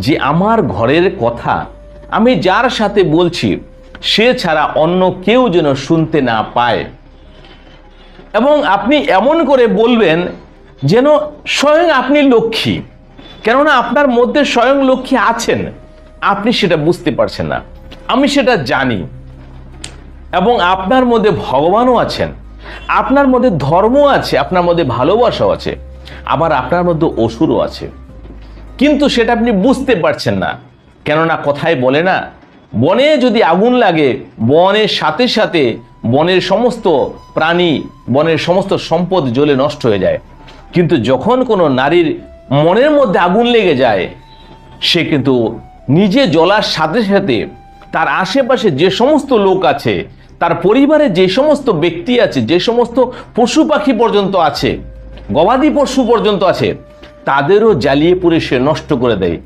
যে আমার ঘরের কথা আমি যার সাথে বলছি সে ছাড়া অন্য কেউ যেন শুনতে না পায়। এবং আপনি এমন করে বলবেন যেন স্বয়ং আপনি লক্ষ্মী, কেননা আপনার মধ্যে স্বয়ং লক্ষ্মী আছেন, আপনি সেটা বুঝতে পারছেন না। আমি সেটা জানি। এবং আপনার মধ্যে ভগবানও আছেন, আপনার মধ্যে ধর্ম আছে, আপনার মধ্যে ভালোবাসাও আছে, আবার আপনার মধ্যে অসুরও আছে, কিন্তু সেটা আপনি বুঝতে পারছেন না। কেননা কথায় বলে না, বনে যদি আগুন লাগে বনের সাথে সাথে বনের সমস্ত প্রাণী, বনের সমস্ত সম্পদ জ্বলে নষ্ট হয়ে যায়, কিন্তু যখন কোনো নারীর মনের মধ্যে আগুন লেগে যায় সে কিন্তু নিজে জ্বলার সাথে সাথে তার আশেপাশে যে সমস্ত লোক আছে, তার পরিবারে যে সমস্ত ব্যক্তি আছে, যে সমস্ত পশু পাখি পর্যন্ত আছে, গবাদি পশু পর্যন্ত আছে, তাদেরও জ্বালিয়ে পুড়ে সে নষ্ট করে দেয়।